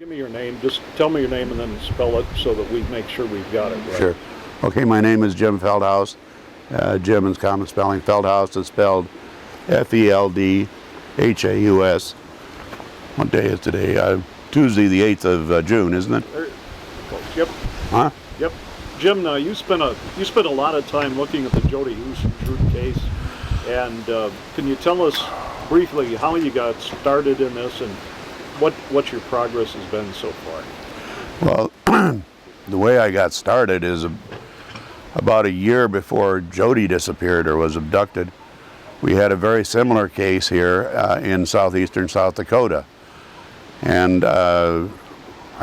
Give me your name. Just tell me your name and then spell it so that we make sure we've got it right. Sure. Okay, my name is Jim Feldhaus. Jim is common spelling. Feldhaus is spelled F-E-L-D-H-A-U-S. What day is today? Tuesday, the 8th of June, isn't it? Yep. Huh? Yep. Jim, now you spent a lot of time looking at the Jodi Huisentruit case, and can you tell us briefly how you got started in this and what your progress has been so far? Well, the way I got started is about a year before Jodi disappeared or was abducted. We had a very similar case here in southeastern South Dakota, and I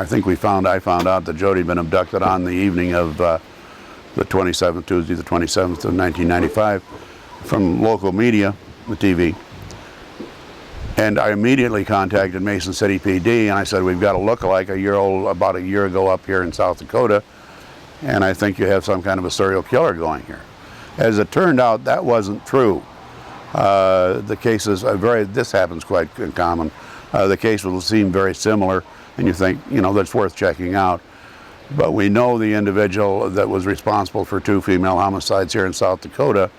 think I found out that Jodi had been abducted on the evening of the 27th, Tuesday the 27th of 1995, from local media, the TV. And I immediately contacted Mason City PD, and I said, we've got a look-alike about a year ago up here in South Dakota, and I think you have some kind of a serial killer going here. As it turned out, that wasn't true. The cases this happens quite common. The case will seem very similar, and you think, that's worth checking out. But we know the individual that was responsible for 2 female homicides here in South Dakota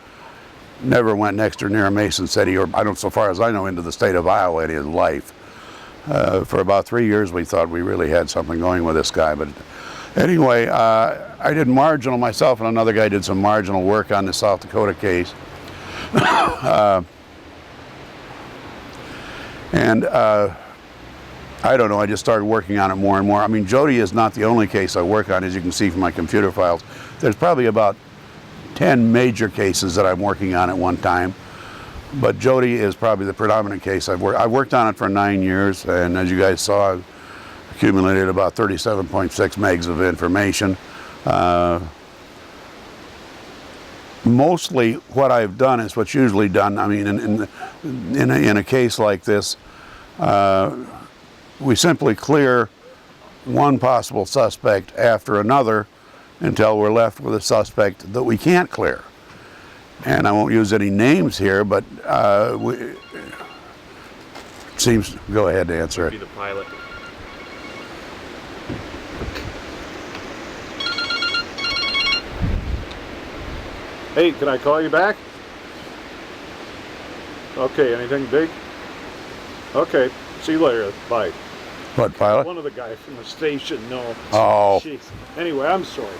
never went next or near Mason City, or so far as I know, into the state of Iowa in his life. For about 3 years we thought we really had something going with this guy. But anyway, I did marginal, myself and another guy did some marginal work on the South Dakota case. I don't know, I just started working on it more and more. I mean, Jodi is not the only case I work on, as you can see from my computer files. There's probably about 10 major cases that I'm working on at one time, but Jodi is probably the predominant case I've worked on it for 9 years, and as you guys saw, I've accumulated about 37.6 megs of information. Mostly what I've done is what's usually done. I mean, in a case like this, we simply clear one possible suspect after another until we're left with a suspect that we can't clear. And I won't use any names here, but go ahead and answer it. Be the pilot. Hey, can I call you back? Okay, anything big? Okay, see you later. Bye. What, pilot? One of the guys from the station, no. Oh. Jeez. Anyway, I'm sorry.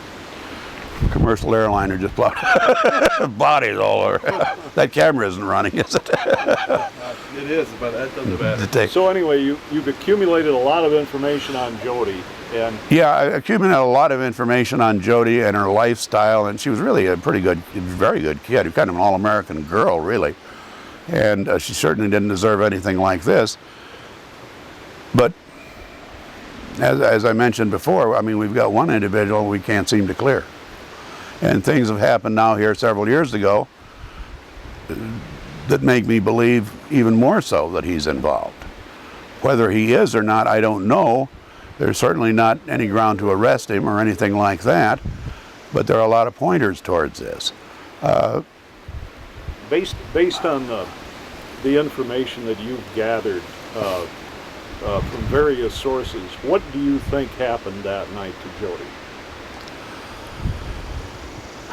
Commercial airliner just bodies all over. That camera isn't running, is it? It is, but that doesn't matter. So anyway, you've accumulated a lot of information on Jodi, and yeah, I accumulated a lot of information on Jodi and her lifestyle, and she was really a very good kid, kind of an all-American girl, really, and she certainly didn't deserve anything like this. But as I mentioned before, I mean, we've got one individual we can't seem to clear. And things have happened now here several years ago that make me believe even more so that he's involved. Whether he is or not, I don't know. There's certainly not any ground to arrest him or anything like that, but there are a lot of pointers towards this. Based on the information that you've gathered from various sources, what do you think happened that night to Jodi?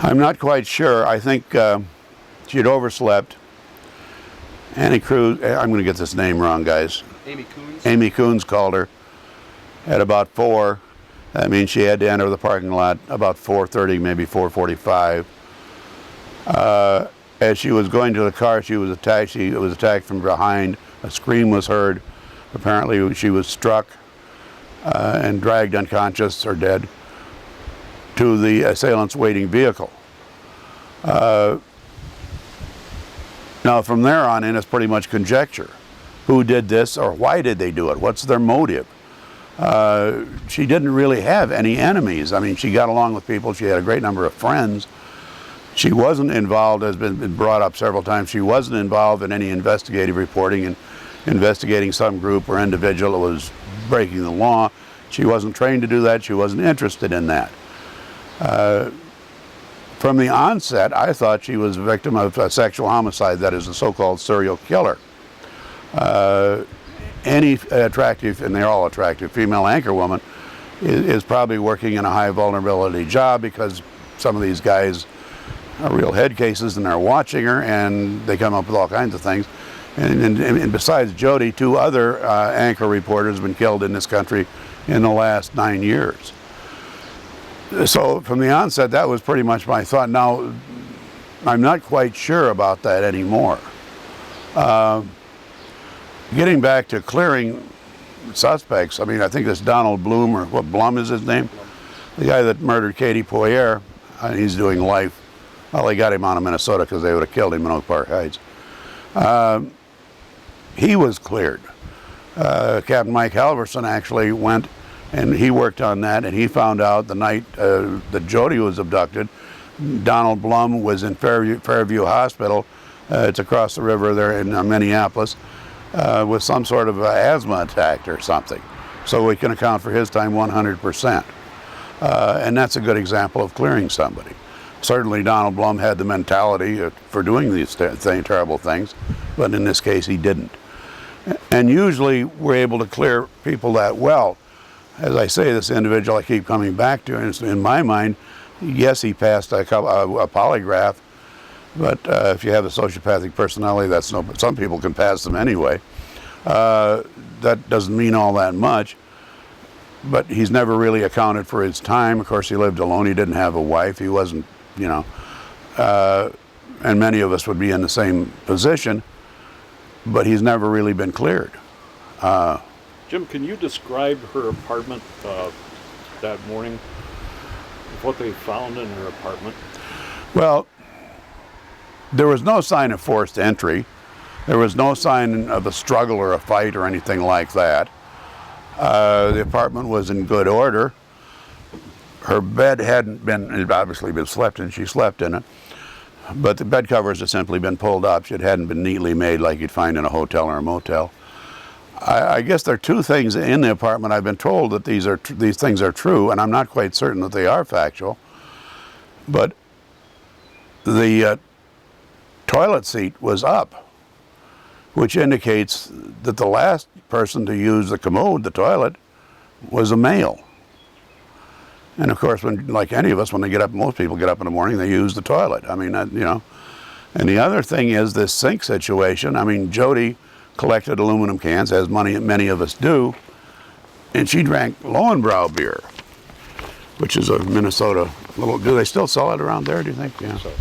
I'm not quite sure. I think she had overslept. Annie Cruz, I'm going to get this name wrong, guys. Amy Coons? Amy Coons called her at about 4. That means she had to enter the parking lot about 4:30, maybe 4:45. As she was going to the car, she was attacked. She was attacked from behind. A scream was heard. Apparently she was struck and dragged unconscious or dead to the assailant's waiting vehicle. Now from there on in, it's pretty much conjecture. Who did this, or why did they do it? What's their motive? She didn't really have any enemies. I mean, she got along with people. She had a great number of friends. She wasn't involved, as been brought up several times, she wasn't involved in any investigative reporting and investigating some group or individual that was breaking the law. She wasn't trained to do that. She wasn't interested in that. From the onset, I thought she was a victim of a sexual homicide, that is, a so-called serial killer. any attractive, and they're all attractive, female anchor woman is probably working in a high vulnerability job, because some of these guys are real head cases and they're watching her and they come up with all kinds of things. And besides Jodi, 2 other anchor reporters have been killed in this country in the last 9 years. So from the onset, that was pretty much my thought. Now, I'm not quite sure about that anymore. Getting back to clearing suspects, I mean, I think this Donald Blum, or what, Blum is his name? The guy that murdered Katie Poirier, he's doing life. Well, they got him out of Minnesota because they would have killed him in Oak Park Heights. He was cleared. Captain Mike Halverson actually went and he worked on that, and he found out the night that Jodi was abducted, Donald Blum was in Fairview Hospital. It's across the river there in Minneapolis, with some sort of asthma attack or something. So we can account for his time 100%. And that's a good example of clearing somebody. Certainly Donald Blum had the mentality for doing these terrible things, but in this case he didn't. And usually we're able to clear people that well. As I say, this individual I keep coming back to, and in my mind, yes, he passed a polygraph, but if you have a sociopathic personality, that's no. Some people can pass them anyway. That doesn't mean all that much. But he's never really accounted for his time. Of course, he lived alone. He didn't have a wife. He wasn't, you know, and many of us would be in the same position. But he's never really been cleared. Jim, can you describe her apartment that morning? What they found in her apartment? Well, there was no sign of forced entry. There was no sign of a struggle or a fight or anything like that. The apartment was in good order. Her bed hadn't been, it had obviously been slept in, she slept in it. But the bed covers had simply been pulled up. It hadn't been neatly made like you'd find in a hotel or a motel. I guess there are 2 things in the apartment. I've been told that these things are true, and I'm not quite certain that they are factual. But the toilet seat was up, which indicates that the last person to use the commode, the toilet, was a male. And of course, when, like any of us, when they get up, most people get up in the morning, they use the toilet. I mean, you know. And the other thing is this sink situation. I mean, Jodi collected aluminum cans, as many of us do, and she drank Lowenbrau beer, which is a Minnesota little. Do they still sell it around there? Do you think? Yeah. So,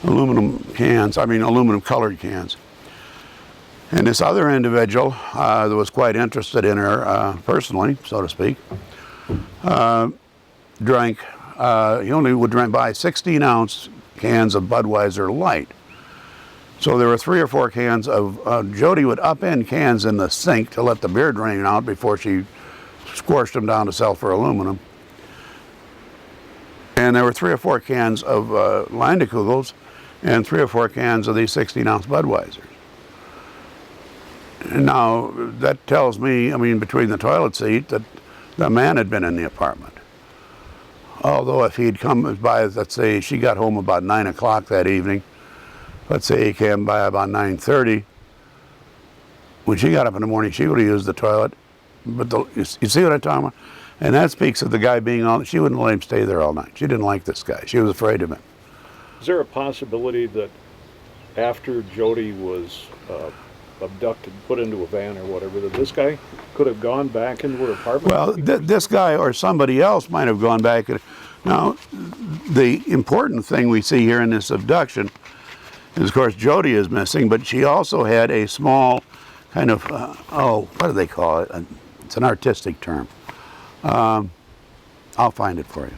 aluminum cans. I mean, aluminum colored cans. And this other individual that was quite interested in her personally, so to speak, drank. He only would buy 16-ounce cans of Budweiser Light. So there were 3 or 4 cans of, Jodi would upend cans in the sink to let the beer drain out before she squashed them down to sell for aluminum. And there were 3 or 4 cans of Landekugels and 3 or 4 cans of these 16-ounce Budweisers. And now that tells me, I mean, between the toilet seat, that the man had been in the apartment. Although if he'd come by, let's say she got home about 9 o'clock that evening, let's say he came by about 9:30. When she got up in the morning, she would have used the toilet. But you see what I'm talking about? And that speaks of the guy being she wouldn't let him stay there all night. She didn't like this guy. She was afraid of him. Is there a possibility that after Jodi was abducted, put into a van or whatever, that this guy could have gone back into her apartment? Well, this guy or somebody else might have gone back. Now, the important thing we see here in this abduction is, of course, Jodi is missing, but she also had a small kind of, what do they call it? It's an artistic term. I'll find it for you.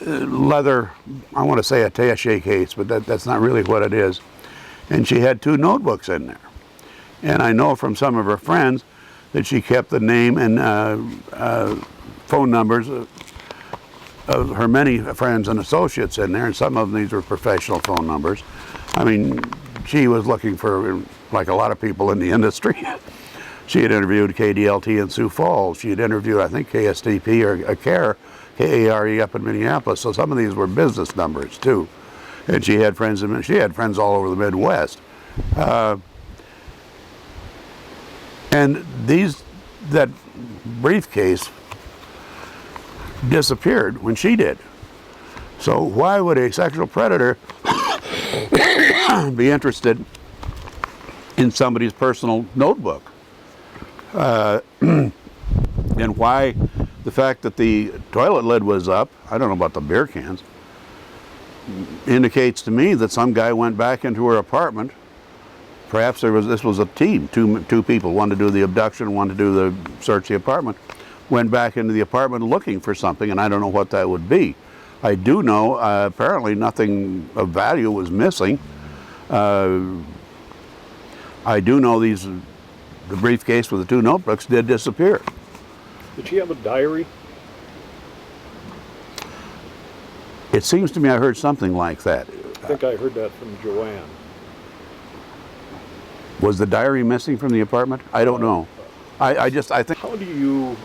Leather, I want to say attaché case, but that's not really what it is. And she had 2 notebooks in there. And I know from some of her friends that she kept the name and phone numbers of her many friends and associates in there, and some of these were professional phone numbers. I mean, she was looking for, like a lot of people in the industry, she had interviewed KDLT in Sioux Falls. She had interviewed, I think, KSTP or CARE, KARE up in Minneapolis. So some of these were business numbers too. And she had friends all over the Midwest. And that briefcase disappeared when she did. So why would a sexual predator be interested in somebody's personal notebook? And why the fact that the toilet lid was up, I don't know about the beer cans, indicates to me that some guy went back into her apartment. Perhaps this was a team, two people, one to do the abduction, one to do the search the apartment, went back into the apartment looking for something, and I don't know what that would be. I do know apparently nothing of value was missing. I do know the briefcase with the two notebooks did disappear. Did she have a diary? It seems to me I heard something like that. I think I heard that from Joanne. Was the diary missing from the apartment? I don't know. I think. How do you,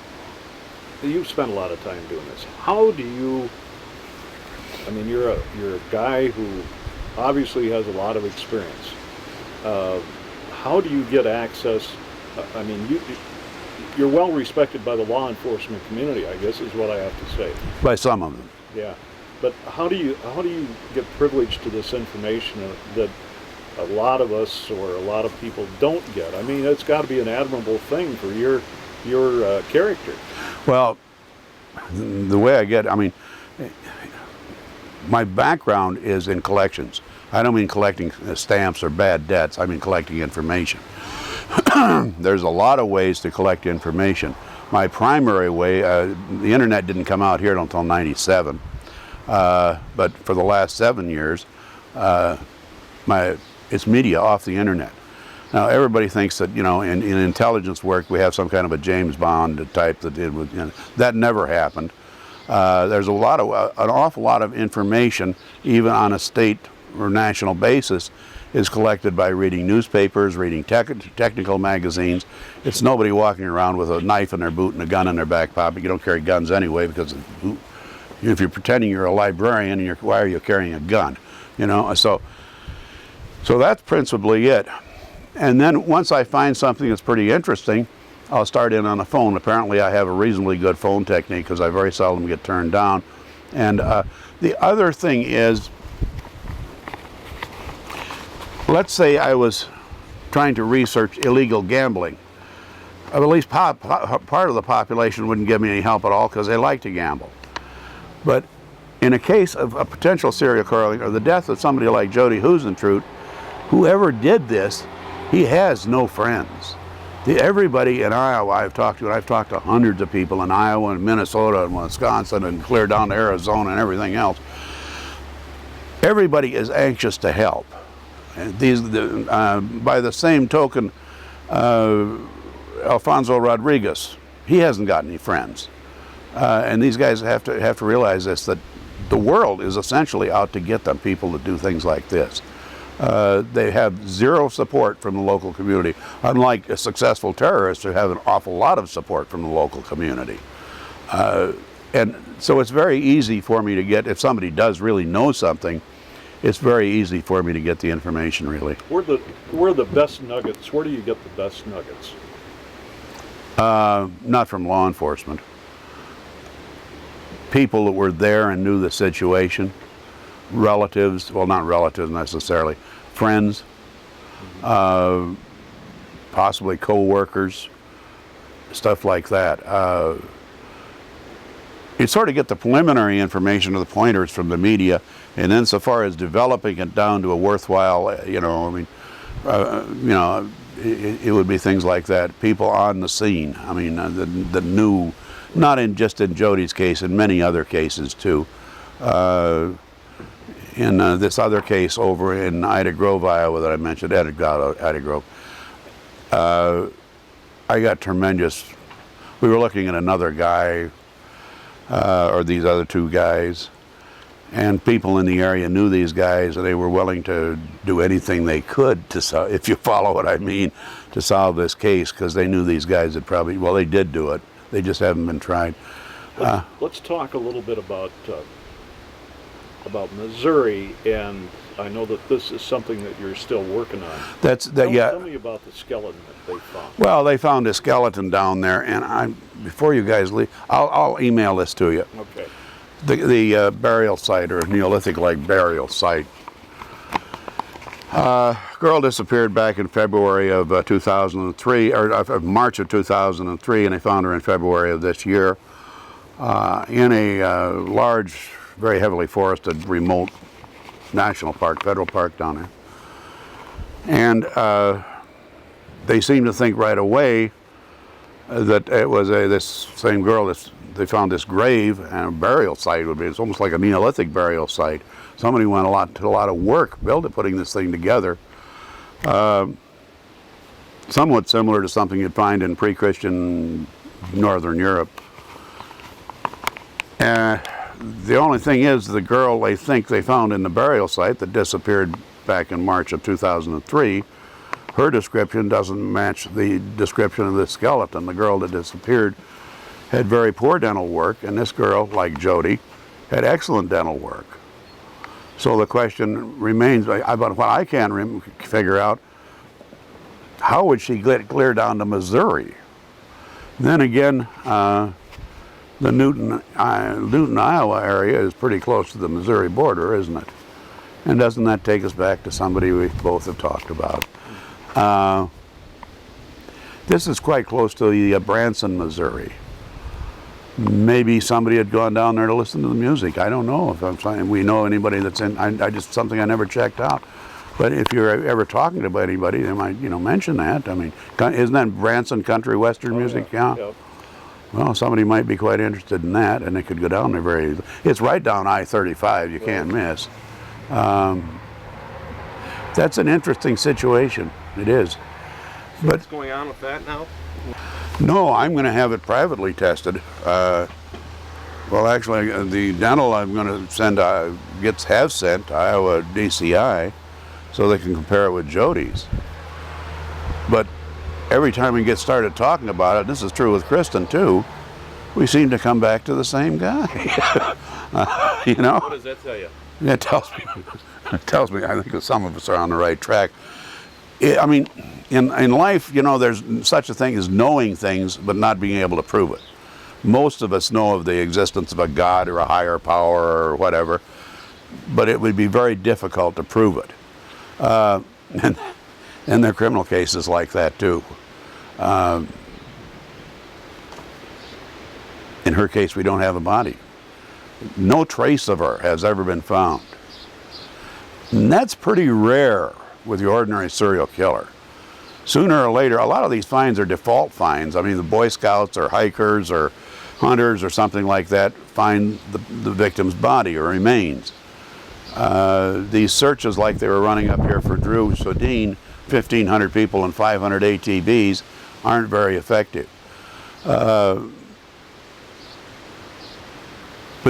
you've spent a lot of time doing this. How do you, I mean, you're a guy who obviously has a lot of experience. How do you get access? I mean, you're well respected by the law enforcement community, I guess is what I have to say. By some of them. Yeah. But how do you get privilege to this information that a lot of us or a lot of people don't get? I mean, it's got to be an admirable thing for your character. Well, the way I mean, my background is in collections. I don't mean collecting stamps or bad debts. I mean collecting information. There's a lot of ways to collect information. My primary way, the internet didn't come out here until '97. But for the last 7 years, it's media off the internet. Now everybody thinks that, you know, in intelligence work we have some kind of a James Bond type that did with, you know, that never happened. There's an awful lot of information, even on a state or national basis, is collected by reading newspapers, reading technical magazines. It's nobody walking around with a knife in their boot and a gun in their back pocket. You don't carry guns anyway, because if you're pretending you're a librarian, and why are you carrying a gun? You know, so that's principally it. And then once I find something that's pretty interesting, I'll start in on the phone. Apparently I have a reasonably good phone technique because I very seldom get turned down. And the other thing is, let's say I was trying to research illegal gambling. At least part of the population wouldn't give me any help at all because they like to gamble. But in a case of a potential serial killer or the death of somebody like Jodi Huisentruit, whoever did this, he has no friends. Everybody in Iowa I've talked to, and I've talked to hundreds of people in Iowa and Minnesota and Wisconsin and clear down to Arizona and everything else, everybody is anxious to help. And by the same token, Alfonso Rodriguez, he hasn't got any friends. And these guys have to realize this, that the world is essentially out to get them, people that do things like this. They have zero support from the local community, unlike successful terrorists who have an awful lot of support from the local community. And so it's very easy for me to get, if somebody does really know something, it's very easy for me to get the information, really. Where are the best nuggets? Where do you get the best nuggets? Not from law enforcement. People that were there and knew the situation, relatives, well, not relatives necessarily, friends, possibly co-workers, stuff like that. You sort of get the preliminary information or the pointers from the media, and then so far as developing it down to a worthwhile, you know, I mean, you know, it would be things like that. People on the scene, I mean, that knew, not just in Jodi's case, in many other cases too. In this other case over in Ida Grove, Iowa that I mentioned, Ida Grove, I got tremendous, we were looking at another guy, or these other two guys, and people in the area knew these guys, and they were willing to do anything they could to solve, if you follow what I mean, to solve this case, because they knew these guys had probably, well, they did do it. They just haven't been tried. Let's talk a little bit about about Missouri, and I know that this is something that you're still working on. Tell me about the skeleton that they found. Well, they found a skeleton down there, and before you guys leave, I'll email this to you. Okay. The burial site, or Neolithic-like burial site. Girl disappeared back in February of 2003, or March of 2003, and they found her in February of this year in a large, very heavily forested, remote national park, federal park down there. And they seemed to think right away that it was this same girl. They found this grave, and a burial site would be. It's almost like a Neolithic burial site. Somebody went to a lot of work putting this thing together. Somewhat similar to something you'd find in pre-Christian Northern Europe. The only thing is, the girl they think they found in the burial site that disappeared back in March of 2003, her description doesn't match the description of the skeleton. The girl that disappeared had very poor dental work, and this girl, like Jodi, had excellent dental work. So the question remains, about what I can't figure out, how would she get clear down to Missouri? Then again, the Newton, Iowa area is pretty close to the Missouri border, isn't it? And doesn't that take us back to somebody we both have talked about? This is quite close to Branson, Missouri. Maybe somebody had gone down there to listen to the music. I don't know if I'm saying we know anybody that's in. I just something I never checked out. But if you're ever talking to anybody, they might mention that. I mean, isn't that Branson country western music? Yeah. Yep. Well, somebody might be quite interested in that, and they could go down there very easily. It's right down I-35. You can't miss. That's an interesting situation. It is. So what's going on with that now? No, I'm going to have it privately tested. Well, actually, the dental I'm going to send have sent to Iowa DCI, so they can compare it with Jodi's. But every time we get started talking about it, this is true with Kristen too, we seem to come back to the same guy. What does that tell you? It tells me I think that some of us are on the right track. I mean, in life, there's such a thing as knowing things but not being able to prove it. Most of us know of the existence of a God or a higher power or whatever, but it would be very difficult to prove it. And there are criminal cases like that too. In her case, we don't have a body. No trace of her has ever been found. And that's pretty rare with the ordinary serial killer. Sooner or later, a lot of these finds are default finds. I mean, the Boy Scouts or hikers or hunters or something like that find the victim's body or remains. These searches like they were running up here for Drew Sodine, 1,500 people and 500 ATVs, aren't very effective. But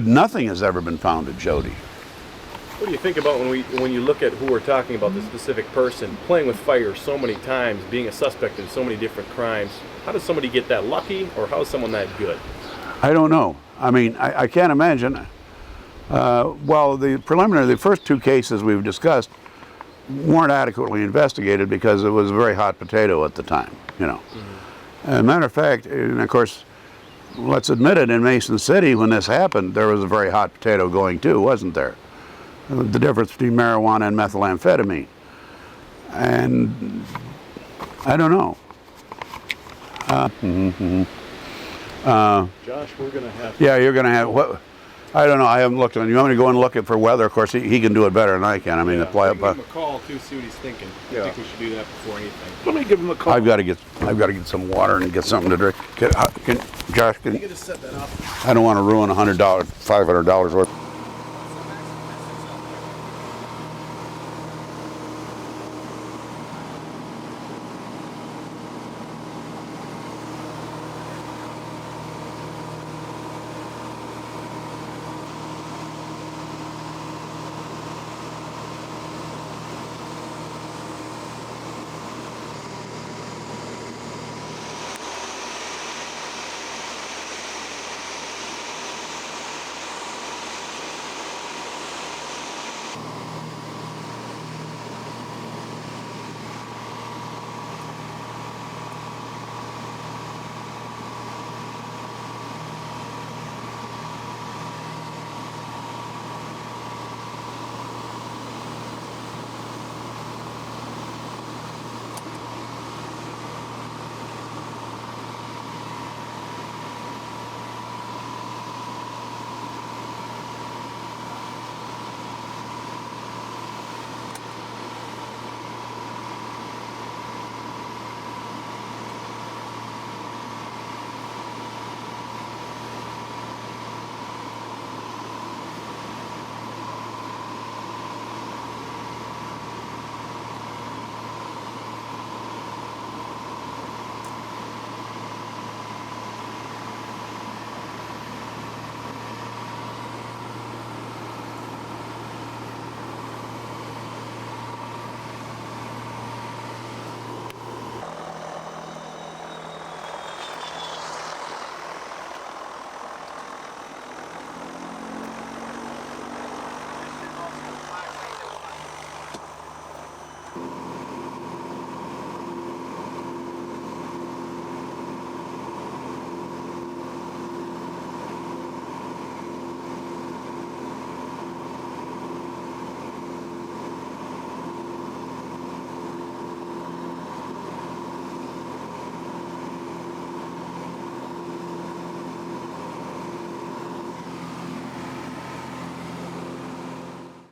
nothing has ever been found at Jodi. What do you think about when you look at who we're talking about, the specific person, playing with fire so many times, being a suspect in so many different crimes? How does somebody get that lucky, or how is someone that good? I don't know. I mean, I can't imagine. Well, the first two cases we've discussed weren't adequately investigated because it was a very hot potato at the time, Mm-hmm. As a matter of fact, and of course, let's admit it, in Mason City, when this happened, there was a very hot potato going too, wasn't there? The difference between marijuana and methamphetamine. And I don't know. Josh, we're going to have... Yeah, you're going to have... What? I don't know. I haven't looked on. You want me to go and look for weather? Of course, he can do it better than I can. I mean, give him a call too, see what he's thinking. I think we should do that before anything. Let me give him a call. I've got to get some water and get something to drink. Josh, You can just set that up. I don't want to ruin $500 worth.